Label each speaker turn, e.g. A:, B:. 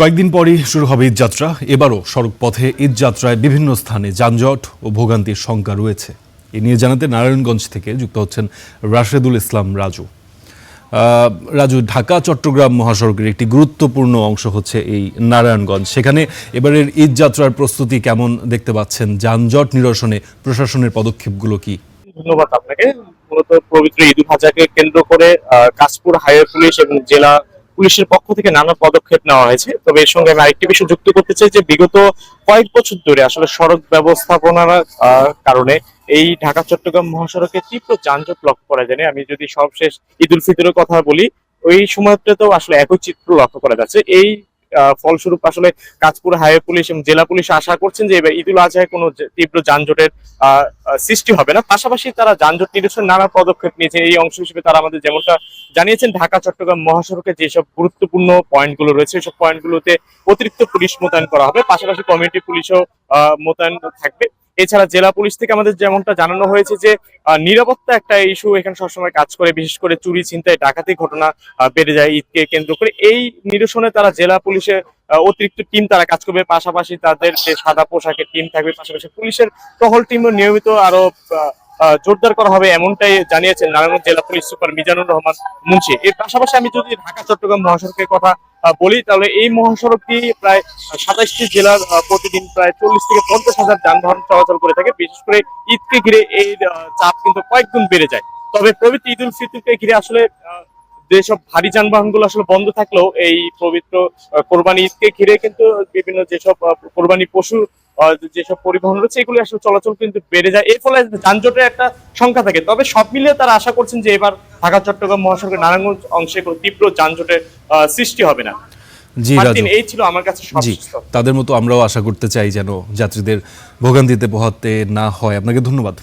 A: কয়েকদিন পরই শুরু হবে ঈদযাত্রা। এবারও সড়ক পথে ঈদযাত্রায় বিভিন্ন স্থানে যানজট ও ভোগান্তির শঙ্কা রয়েছে। এ নিয়ে জানাতে নারায়ণগঞ্জ থেকে যুক্ত হচ্ছেন রাশেদুল ইসলাম রাজু। রাজু, ঢাকা চট্টগ্রাম মহাসড়কের একটি গুরুত্বপূর্ণ অংশ হচ্ছে এই নারায়ণগঞ্জ। সেখানে এবারের ঈদযাত্রার প্রস্তুতি কেমন দেখতে পাচ্ছেন? যানজট নিরসনে প্রশাসনের পদক্ষেপগুলো কি?
B: ধন্যবাদ আপনাকে। মূলত পবিত্র ঈদ উল আজহাকে কেন্দ্র করে কাশপুর হাইওয়ে পুলিশ এবং জেলা পুলিশের পক্ষ থেকে নানা পদক্ষেপ নেওয়া হয়েছে। তবে এর সঙ্গে আমি আরেকটি বিষয় যুক্ত করতে চাই যে বিগত কয়েক বছর ধরে আসলে সড়ক ব্যবস্থাপনার কারণে এই ঢাকা চট্টগ্রাম মহাসড়কে তীব্র যানজট লক্ষ্য করা যায়। আমি যদি সবশেষ ঈদ উল ফিতরের কথা বলি, ওই সময়টাতেও আসলে একই চিত্র লক্ষ্য করা যাচ্ছে। এই ফলস্বরূপ আসলে কাঁচপুর হাইওয়ে পুলিশ এবং জেলা পুলিশ আশা করছেন যে এবার ঈদ উল আজহায় কোনো তীব্র যানজটের সৃষ্টি হবে না। পাশাপাশি তারা যানজট নিরসনের নানা পদক্ষেপ নিয়েছে। এই অংশ হিসেবে তারা আমাদের যেমনটা জানিয়েছেন, ঢাকা চট্টগ্রাম মহাসড়কে যেসব গুরুত্বপূর্ণ পয়েন্টগুলো রয়েছে সেসব পয়েন্টগুলোতে অতিরিক্ত পুলিশ মোতায়েন করা হবে, পাশাপাশি কমিউনিটি পুলিশও মোতায়েন থাকবে। এছাড়া জেলা পুলিশ থেকে আমাদের যেমনটা জানানো হয়েছে যে নিরাপত্তা একটা ইস্যু এখানে সবসময় কাজ করে, বিশেষ করে চুরি ছিনতাই ডাকাতি ঘটনা বেড়ে যায় ঈদকে কেন্দ্র করে। এই নিরসনে তারা জেলা পুলিশের অতিরিক্ত টিম তারা কাজ করবে, পাশাপাশি তাদের যে সাদা পোশাকের টিম থাকবে, পাশাপাশি পুলিশের টহল টিমও নিয়মিত আরো জোরদার করা হবে, এমনটাই জানিয়েছেন নারায়ণগঞ্জ জেলা পুলিশ সুপার মিজানুর রহমান মুন্সি। এর পাশাপাশি আমি যদি ঢাকা চট্টগ্রাম মহাসড়কের কথা বলি, তাহলে এই মহাসড়কটি প্রায় 27টি জেলার প্রতিদিন প্রায় 40 থেকে 50 হাজার যানবাহন চলাচল করে থাকে। বিশেষ করে ঈদকে ঘিরে এই চাপ কিন্তু কয়েক গুণ বেড়ে যায়। তবে পবিত্র ঈদ উল ফিতরকে ঘিরে আসলে যেসব ভারী যানবাহন গুলো আসলে বন্ধ থাকলেও এই পবিত্র কোরবানি ঈদকে ঘিরে কিন্তু বিভিন্ন যেসব কোরবানি পশু যেসব পরিবহন রয়েছে এগুলো আসলে চলাচল কিন্তু বেড়ে যায়। এর ফলে যানজটের একটা সংখ্যা থাকে। তবে সব মিলিয়ে তারা আশা করছেন যে এবার ঢাকা চট্টগ্রাম মহাসড়কের নারায়ণগঞ্জ অংশে কোনো তীব্র যানজটের সৃষ্টি হবে না।
A: জি রাজু,
B: এই ছিল আমার কাছে
A: জি,
B: সবশেষ তথ্য।
A: তাদের মতো আমরাও আশা করতে চাই যেন যাত্রীদের ভোগান্তিতে পোহাতে না হয়। আপনাকে ধন্যবাদ।